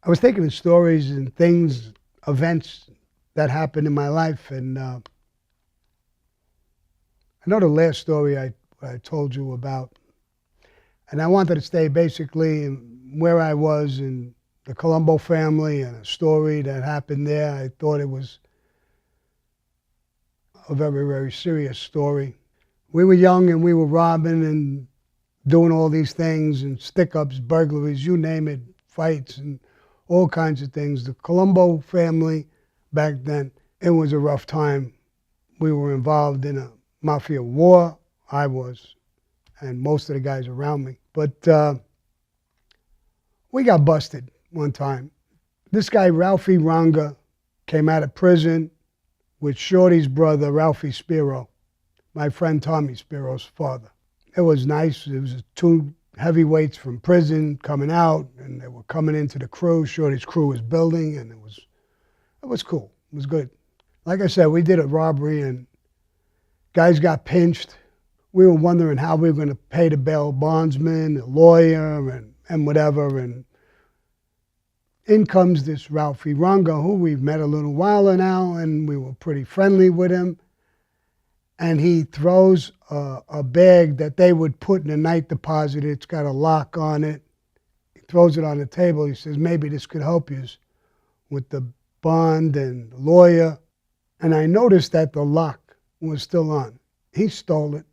I was thinking of stories and things, events that happened in my life, and I know the last story I told you about, and I wanted to stay basically in where I was in the Colombo family and a story that happened there. I thought it was a very, very serious story. We were young and we were robbing and doing all these things and stick-ups, burglaries, you name it, fights and all kinds of things. The Colombo family back then, it was a rough time. We were involved in a mafia war. I was, and most of the guys around me. But we got busted one time. This guy, Ralphie Ronga, came out of prison with Shorty's brother, Ralphie Spero, my friend Tommy Spero's father. It was nice. It was two heavyweights from prison coming out, and they were coming into the crew. Shorty's crew was building, and it was cool. It was good. Like I said, we did a robbery, and guys got pinched. We were wondering how we were going to pay the bail bondsman, the lawyer, and whatever. And in comes this Ralphie Ronga, who we've met a little while now, and we were pretty friendly with him. And he throws a bag that they would put in a night deposit. It's got a lock on it. He throws it on the table. He says, maybe this could help you with the bond and the lawyer. And I noticed that the lock was still on. He stole it,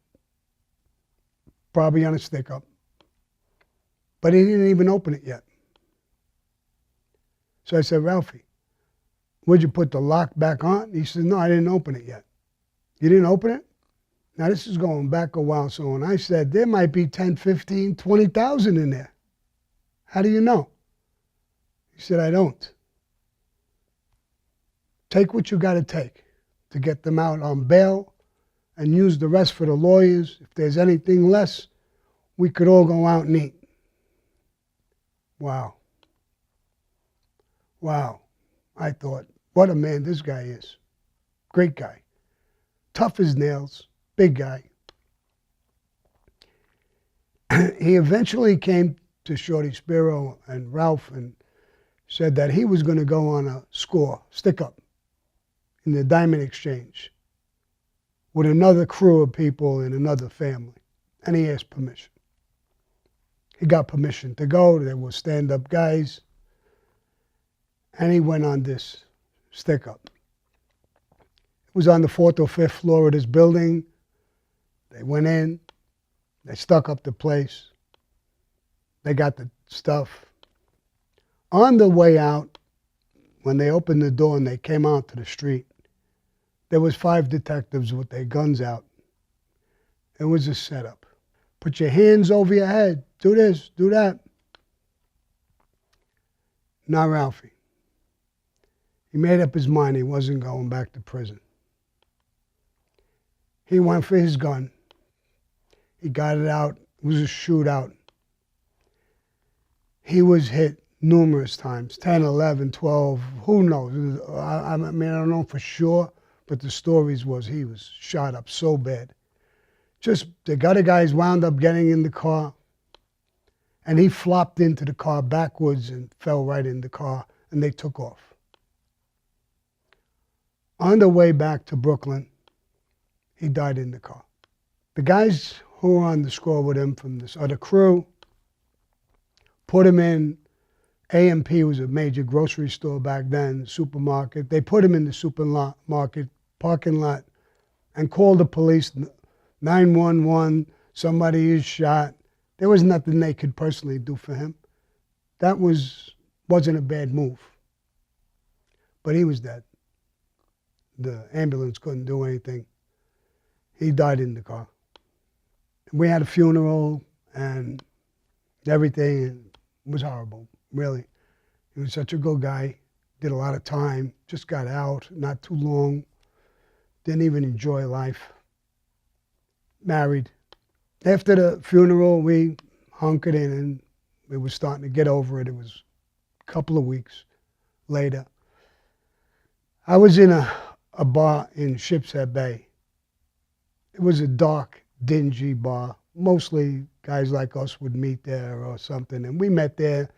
probably on a stick-up. But he didn't even open it yet. So I said, Ralphie, would you put the lock back on? He says, no, I didn't open it yet. You didn't open it? Now, this is going back a while. So when I said, there might be 10, 15, 20,000 in there. How do you know? He said, I don't. Take what you got to take to get them out on bail and use the rest for the lawyers. If there's anything less, we could all go out and eat. Wow. Wow. I thought, what a man this guy is. Great guy. Tough as nails, big guy. He eventually came to Shorty Spero and Ralph and said that he was going to go on a score, stick-up, in the Diamond Exchange with another crew of people in another family. And he asked permission. He got permission to go. There were stand-up guys. And he went on this stick-up. It was on the 4th or 5th floor of this building. They went in. They stuck up the place. They got the stuff. On the way out, when they opened the door and they came out to the street, there was 5 detectives with their guns out. It was a setup. Put your hands over your head. Do this, do that. Not Ralphie. He made up his mind he wasn't going back to prison. He went for his gun. He got it out. It was a shootout. He was hit numerous times, 10, 11, 12, who knows? I mean, I don't know for sure, but the stories was he was shot up so bad. Just the other guys wound up getting in the car, and he flopped into the car backwards and fell right in the car, and they took off. On the way back to Brooklyn, he died in the car. The guys who were on the score with him from this other crew put him in. A&P was a major grocery store back then, supermarket. They put him in the supermarket parking lot and called the police, 911, somebody is shot. There was nothing they could personally do for him. That wasn't a bad move. But he was dead. The ambulance couldn't do anything. He died in the car. We had a funeral and everything. It was horrible, really. He was such a good guy. Did a lot of time. Just got out, not too long. Didn't even enjoy life. Married. After the funeral, we hunkered in and we were starting to get over it. It was a couple of weeks later. I was in a bar in Shipshead Bay. It was a dark, dingy bar. Mostly guys like us would meet there or something. And we met there.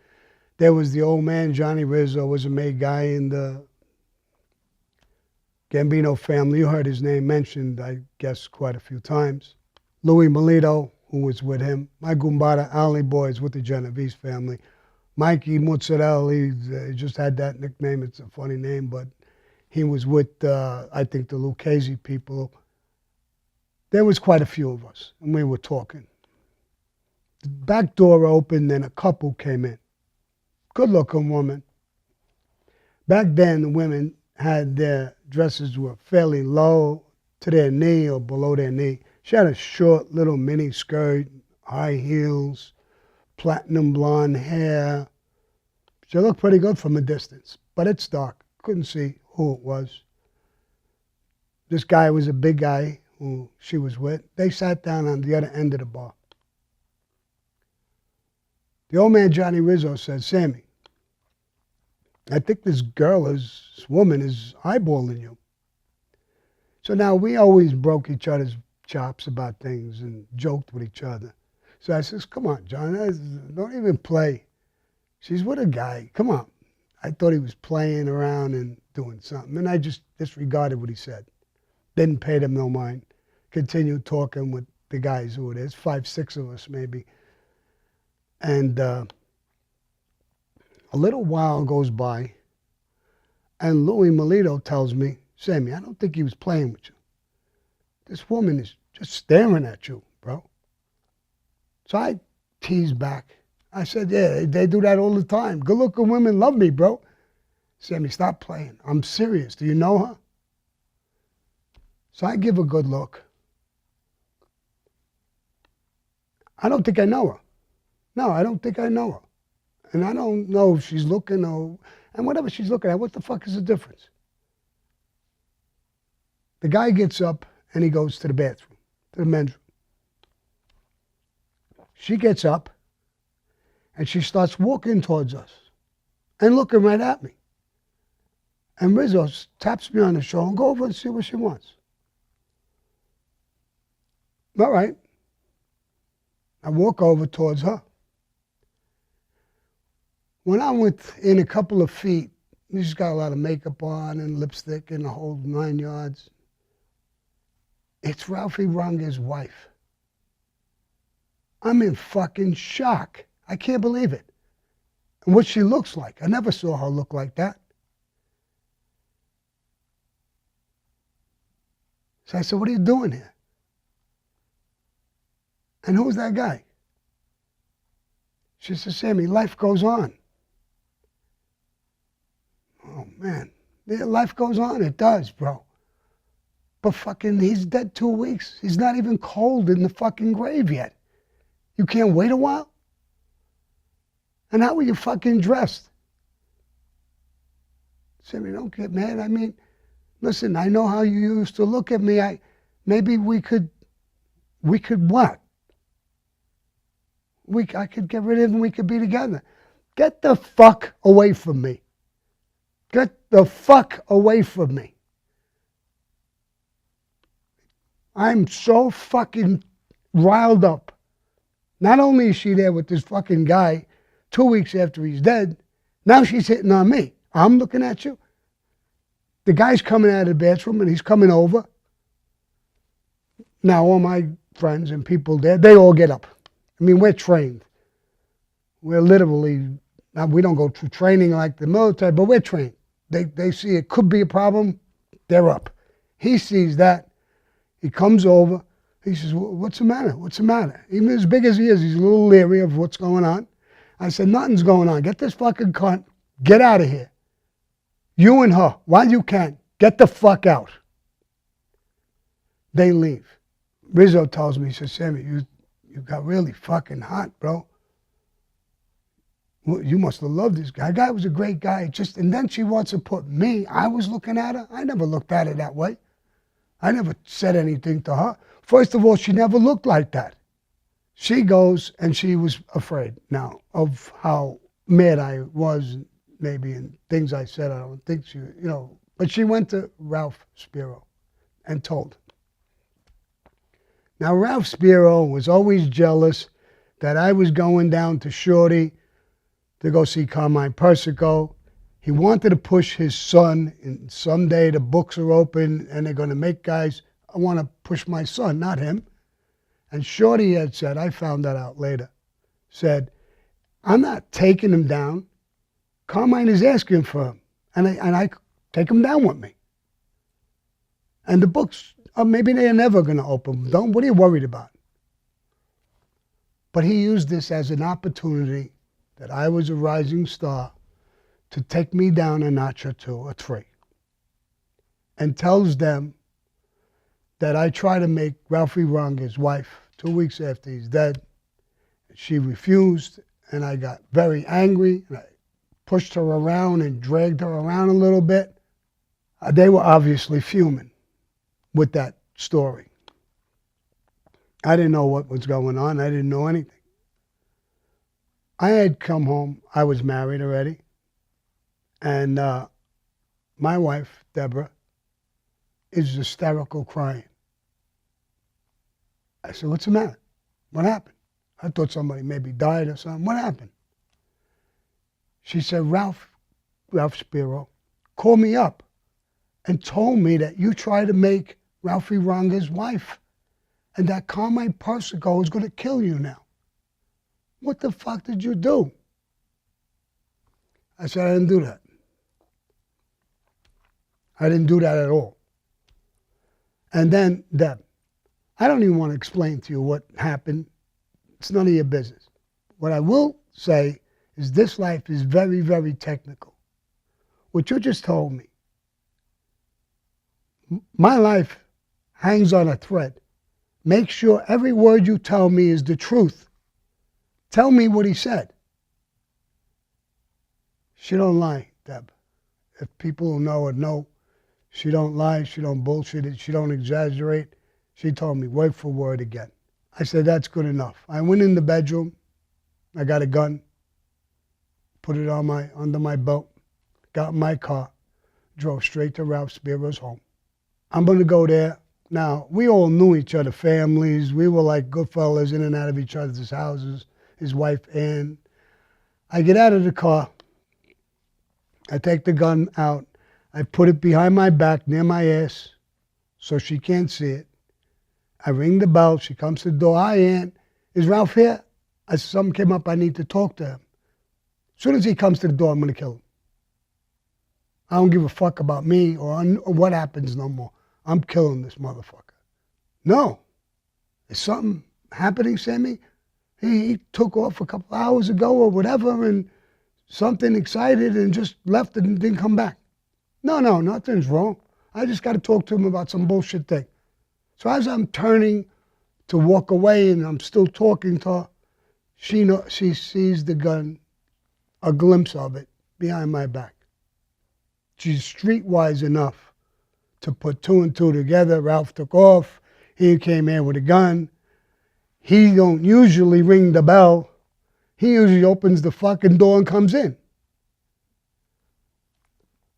There was the old man, Johnny Rizzo, was a made guy in the Gambino family. You heard his name mentioned, I guess, quite a few times. Louis Melito, who was with him. My Gumbada Alley boys with the Genovese family. Mikey Mozzarella, he just had that nickname. It's a funny name, but he was with, I think, the Lucchese people. There was quite a few of us, and we were talking. The back door opened, and a couple came in. Good-looking woman. Back then, the women had their dresses were fairly low to their knee or below their knee. She had a short little mini skirt, high heels, platinum blonde hair. She looked pretty good from a distance, but it's dark. Couldn't see who it was. This guy was a big guy who she was with. They sat down on the other end of the bar. The old man, Johnny Rizzo, said, Sammy, I think this woman is eyeballing you. So now we always broke each other's chops about things and joked with each other. So I says, come on, John, don't even play. She's with a guy. Come on. I thought he was playing around and doing something. And I just disregarded what he said. Didn't pay them no mind. Continued talking with the guys who it is, 5, 6 of us maybe. And a little while goes by, and Louis Melito tells me, Sammy, I don't think he was playing with you. This woman is just staring at you, bro. So I teased back. I said, yeah, they do that all the time. Good-looking women love me, bro. Sammy, stop playing. I'm serious. Do you know her? So I give a good look. I don't think I know her. No, I don't think I know her. And I don't know if she's looking or... And whatever she's looking at, what the fuck is the difference? The guy gets up and he goes to the bathroom, to the men's room. She gets up and she starts walking towards us and looking right at me. And Rizzo taps me on the shoulder and go over and see what she wants. All right. I walk over towards her. When I'm within a couple of feet, she's got a lot of makeup on and lipstick and the whole 9 yards. It's Ralphie Ronga's wife. I'm in fucking shock. I can't believe it. And what she looks like. I never saw her look like that. So I said, what are you doing here? And who's that guy? She said, Sammy, life goes on. Oh, man. Yeah, life goes on. It does, bro. But fucking, he's dead 2 weeks. He's not even cold in the fucking grave yet. You can't wait a while? And how were you fucking dressed? Sammy, don't get mad. I mean, listen, I know how you used to look at me. Maybe we could what? I could get rid of him and we could be together. Get the fuck away from me. Get the fuck away from me. I'm so fucking riled up. Not only is she there with this fucking guy 2 weeks after he's dead, now she's hitting on me. I'm looking at you. The guy's coming out of the bathroom and he's coming over. Now all my friends and people there, they all get up. I mean, we're trained. We're literally, we don't go through training like the military, but we're trained. They see it could be a problem, they're up. He sees that. He comes over. He says, what's the matter? What's the matter? Even as big as he is, he's a little leery of what's going on. I said, nothing's going on. Get this fucking cunt. Get out of here. You and her, while you can, get the fuck out. They leave. Rizzo tells me, he says, Sammy, you got really fucking hot, bro. Well, you must have loved this guy. The guy was a great guy. And then she wants to put me. I was looking at her. I never looked at her that way. I never said anything to her. First of all, she never looked like that. She goes and she was afraid now of how mad I was, maybe, and things I said. I don't think she, but she went to Ralph Spero and told him. Now, Ralph Spero was always jealous that I was going down to Shorty to go see Carmine Persico. He wanted to push his son, and someday the books are open and they're going to make guys. I want to push my son, not him. And Shorty had said, I found that out later, said, I'm not taking him down. Carmine is asking for him, and I take him down with me. And the books, maybe they are never going to open. What are you worried about? But he used this as an opportunity that I was a rising star to take me down a notch or two or three. And tells them that I try to make Ralphie Ronga his wife 2 weeks after he's dead. She refused, and I got very angry, and I pushed her around and dragged her around a little bit. They were obviously fuming with that story. I didn't know what was going on. I didn't know anything. I had come home. I was married already. And my wife, Deborah, is hysterical crying. I said, what's the matter? What happened? I thought somebody maybe died or something. What happened? She said, Ralph Spero called me up and told me that you tried to make Ralphie Ronga's wife and that Carmine Persico is going to kill you now. What the fuck did you do? I said, I didn't do that. I didn't do that at all. And then, Deb, I don't even want to explain to you what happened. It's none of your business. What I will say is this life is very, very technical. What you just told me, my life hangs on a thread. Make sure every word you tell me is the truth. Tell me what he said. She don't lie, Deb. If people who know her know, she don't lie, she don't bullshit it, she don't exaggerate. She told me word for word again. I said, that's good enough. I went in the bedroom. I got a gun, put it on under my belt, got in my car, drove straight to Ralph Spero's home. I'm going to go there. Now, we all knew each other, families. We were like good fellas in and out of each other's houses, his wife, Ann. I get out of the car. I take the gun out. I put it behind my back near my ass so she can't see it. I ring the bell. She comes to the door. Hi, Ann. Is Ralph here? I said, something came up. I need to talk to him. As soon as he comes to the door, I'm going to kill him. I don't give a fuck about me or what happens no more. I'm killing this motherfucker. No. Is something happening, Sammy? He took off a couple hours ago or whatever and something excited and just left and didn't come back. No, nothing's wrong. I just got to talk to him about some bullshit thing. So as I'm turning to walk away and I'm still talking to her, she sees the gun, a glimpse of it, behind my back. She's streetwise enough to put two and two together. Ralph took off. He came in with a gun. He don't usually ring the bell. He usually opens the fucking door and comes in.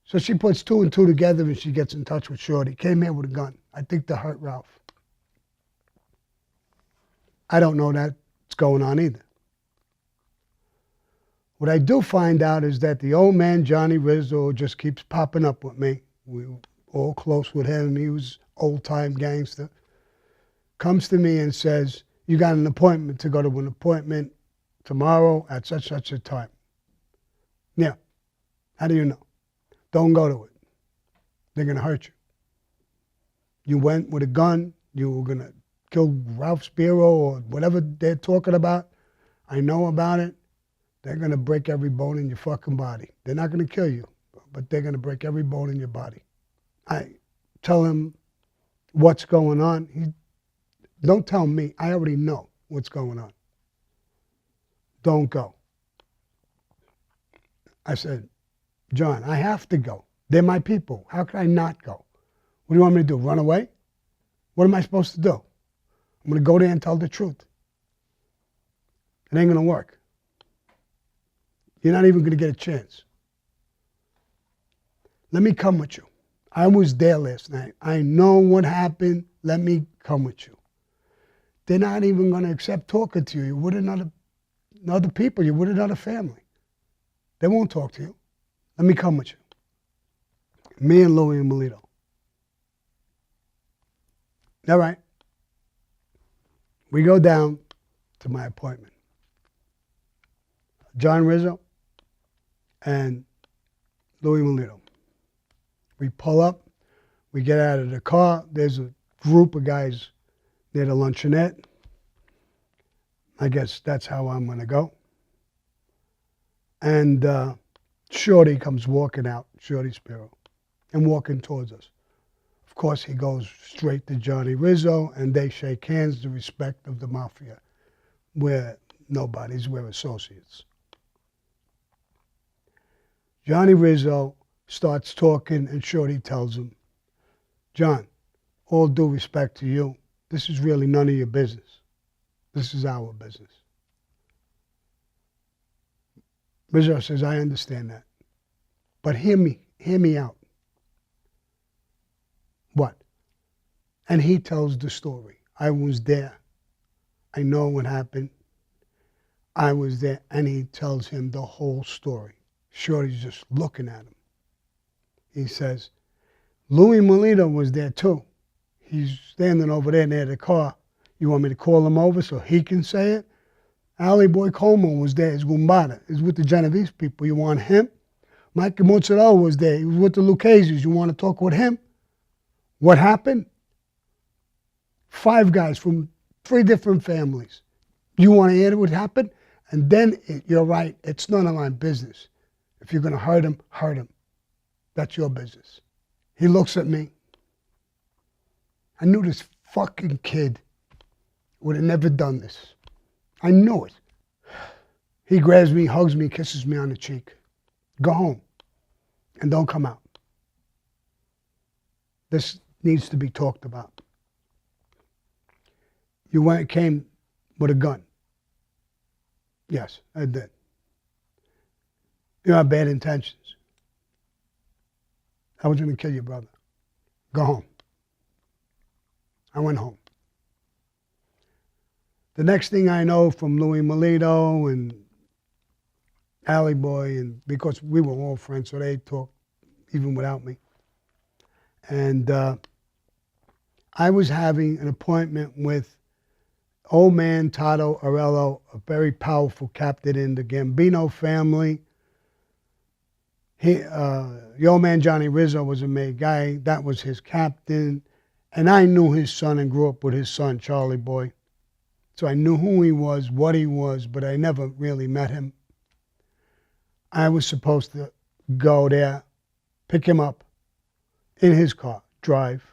So she puts two and two together and she gets in touch with Shorty. Came here with a gun. I think to hurt Ralph. I don't know that's going on either. What I do find out is that the old man, Johnny Rizzo, just keeps popping up with me. We were all close with him. He was old-time gangster. Comes to me and says, you got an appointment to go to an appointment tomorrow at such a time. Yeah. How do you know? Don't go to it. They're going to hurt you. You went with a gun. You were going to kill Ralph Spero or whatever they're talking about. I know about it. They're going to break every bone in your fucking body. They're not going to kill you, but they're going to break every bone in your body. I tell him what's going on. Don't tell me. I already know what's going on. Don't go. I said, John, I have to go. They're my people. How can I not go? What do you want me to do, run away? What am I supposed to do? I'm going to go there and tell the truth. It ain't going to work. You're not even going to get a chance. Let me come with you. I was there last night. I know what happened. Let me come with you. They're not even going to accept talking to you. You're with another people. You're with another family. They won't talk to you. Let me come with you. Me and Louie and Melito. All right. We go down to my appointment. John Rizzo and Louie Melito. We pull up. We get out of the car. There's a group of guys near the luncheonette. I guess that's how I'm going to go. And Shorty comes walking out, Shorty Spero, and walking towards us. Of course, he goes straight to Johnny Rizzo, and they shake hands, the respect of the mafia. We're nobodies, we're associates. Johnny Rizzo starts talking, and Shorty tells him, John, all due respect to you, this is really none of your business. This is our business. Rizzo says, I understand that. But hear me out. What? And he tells the story. I was there. I know what happened. I was there. And he tells him the whole story. Shorty's just looking at him. He says, Louie Melito was there too. He's standing over there near the car. You want me to call him over so he can say it? Ali Boy Como was there. His Gumbada. He's with the Genovese people. You want him? Mike Mozzarella was there. He was with the Lucchese's. You want to talk with him? What happened? 5 guys from 3 different families. You want to hear what happened? And then you're right. It's none of my business. If you're going to hurt him, hurt him. That's your business. He looks at me. I knew this fucking kid would have never done this. I knew it. He grabs me, hugs me, kisses me on the cheek. Go home and don't come out. This needs to be talked about. You came with a gun. Yes, I did. You have bad intentions. I was going to kill your brother. Go home. I went home. The next thing I know from Louie Melito and Alley Boy, and because we were all friends, so they talked even without me. And I was having an appointment with old man Tato Arello, a very powerful captain in the Gambino family. The old man Johnny Rizzo was a made guy. That was his captain. And I knew his son and grew up with his son, Charlie Boy. So I knew who he was, what he was, but I never really met him. I was supposed to go there, pick him up in his car, drive,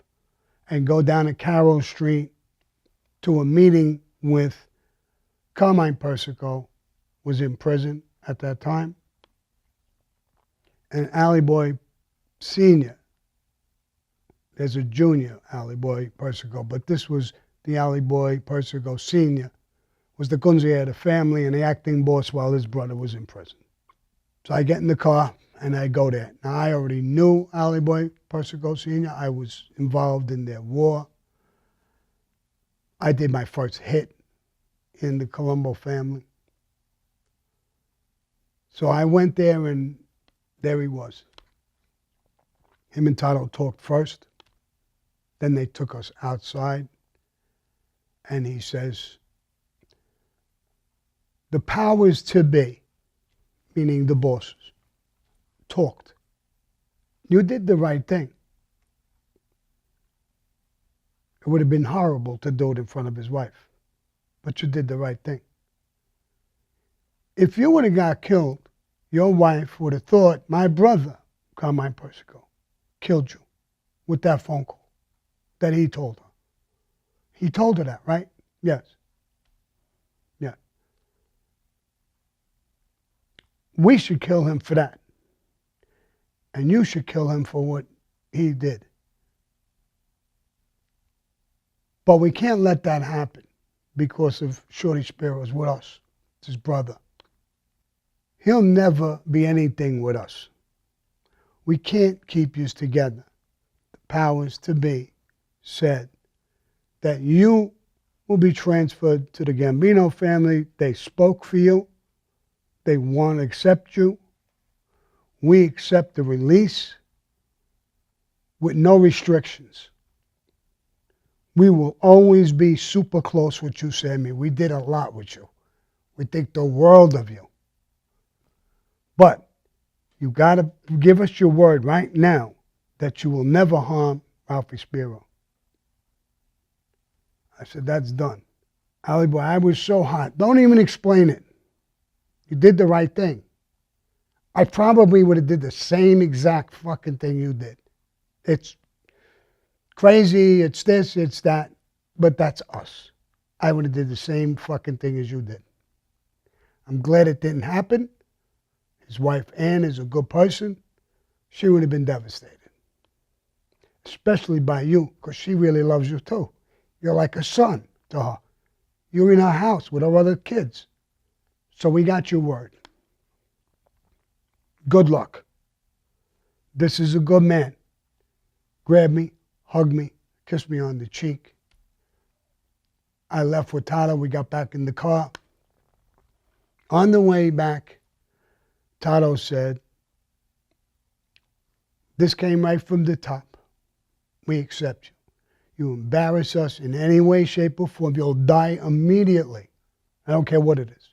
and go down to Carroll Street to a meeting with Carmine Persico, was in prison at that time, and Alley Boy Sr. There's a junior Alley Boy Persico, but this was the Alley Boy Persico Sr. was the gunzier of the family and the acting boss while his brother was in prison. So I get in the car and I go there. Now I already knew Alley Boy Persico Sr. I was involved in their war. I did my first hit in the Colombo family. So I went there and there he was. Him and Tato talked first. Then they took us outside. And he says, the powers to be, meaning the bosses, talked. You did the right thing. It would have been horrible to do it in front of his wife, but you did the right thing. If you would have got killed, your wife would have thought my brother, Carmine Persico, killed you with that phone call that he told her. He told her that, right? Yes. Yeah. We should kill him for that. And you should kill him for what he did. But we can't let that happen because of Shorty Spero's with us. It's his brother. He'll never be anything with us. We can't keep you together. The powers to be said that you will be transferred to the Gambino family. They spoke for you. They want to accept you. We accept the release with no restrictions. We will always be super close with you, Sammy. We did a lot with you. We think the world of you. But you got to give us your word right now that you will never harm Ralphie Spero. I said, that's done. Allie boy, I was so hot. Don't even explain it. You did the right thing. I probably would have did the same exact fucking thing you did. It's crazy, it's this, it's that, but that's us. I would have did the same fucking thing as you did. I'm glad it didn't happen. His wife, Ann, is a good person. She would have been devastated. Especially by you, because she really loves you too. You're like a son to her. You're in her house with her other kids. So we got your word. Good luck. This is a good man. Grab me, hug me, kiss me on the cheek. I left with Tato. We got back in the car. On the way back, Tato said, this came right from the top. We accept you. You embarrass us in any way, shape, or form, you'll die immediately. I don't care what it is.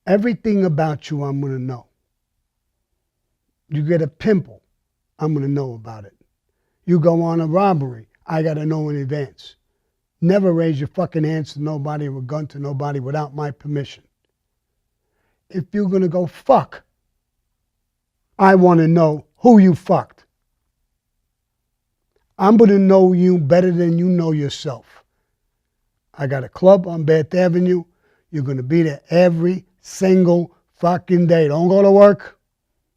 Everything about you, I'm going to know. You get a pimple, I'm going to know about it. You go on a robbery, I got to know in advance. Never raise your fucking hands to nobody or a gun to nobody without my permission. If you're going to go fuck, I want to know who you fucked. I'm going to know you better than you know yourself. I got a club on Bath Avenue. You're going to be there every single fucking day. Don't go to work.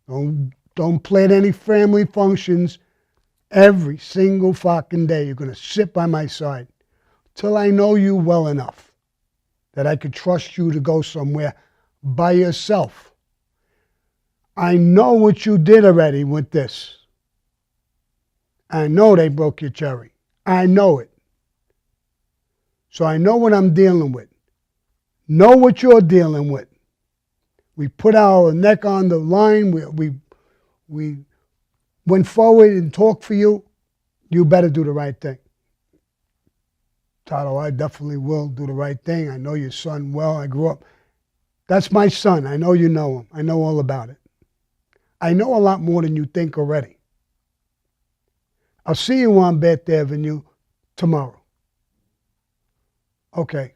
Don't plan any family functions. Every single fucking day you're going to sit by my side till I know you well enough that I could trust you to go somewhere by yourself. I know what you did already with this. I know they broke your cherry. I know it. So I know what I'm dealing with. Know what you're dealing with. We put our neck on the line. We went forward and talked for you. You better do the right thing. Tato, I definitely will do the right thing. I know your son well. I grew up. That's my son. I know you know him. I know all about it. I know a lot more than you think already. I'll see you on Bath Avenue tomorrow. Okay.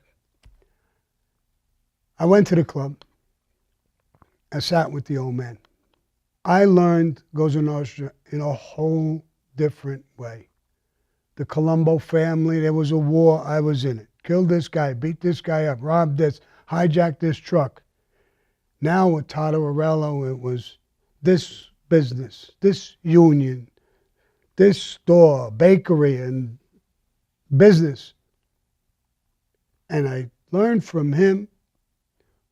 I went to the club. I sat with the old man. I learned Cosa Nostra in a whole different way. The Colombo family, there was a war, I was in it. Killed this guy, beat this guy up, robbed this, hijacked this truck. Now with Tato Arello, it was this business, this union, this store, bakery, and business. And I learned from him,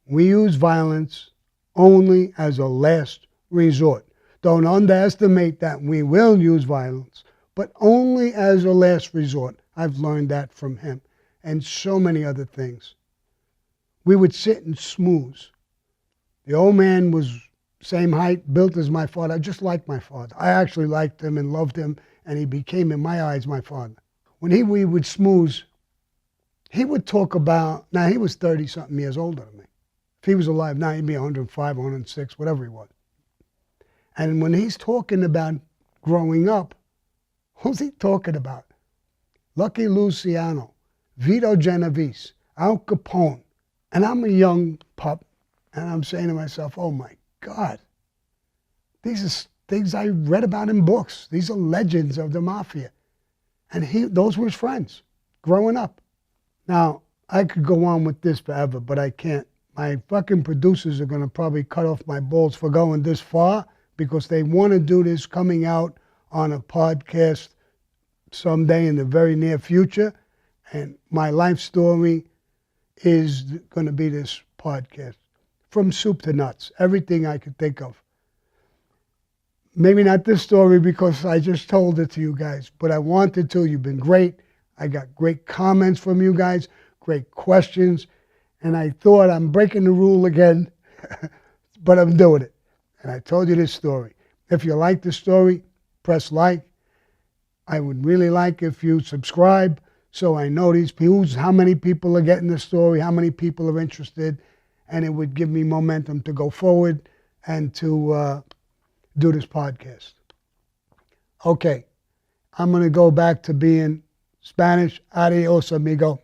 we use violence only as a last resort. Don't underestimate that we will use violence, but only as a last resort. I've learned that from him and so many other things. We would sit and smooze. The old man was same height, built as my father, just like my father. I actually liked him and loved him, and he became, in my eyes, my father. When we would smooze, he would talk about, now he was 30-something years older than me. If he was alive now, he'd be 105, 106, whatever he was. And when he's talking about growing up, who's he talking about? Lucky Luciano, Vito Genovese, Al Capone. And I'm a young pup, and I'm saying to myself, oh my God, these are things I read about in books. These are legends of the mafia. And those were his friends growing up. Now, I could go on with this forever, but I can't. My fucking producers are going to probably cut off my balls for going this far because they want to do this coming out on a podcast someday in the very near future. And my life story is going to be this podcast. From soup to nuts, everything I could think of. Maybe not this story because I just told it to you guys, but I wanted to. You've been great. I got great comments from you guys, great questions, and I thought I'm breaking the rule again. but I'm doing it. And I told you this story. If you like the story, press like. I would really like if you subscribe so I know these people, how many people are getting the story, how many people are interested, and it would give me momentum to go forward and to do this podcast. Okay, I'm going to go back to being Spanish. Adios, amigo.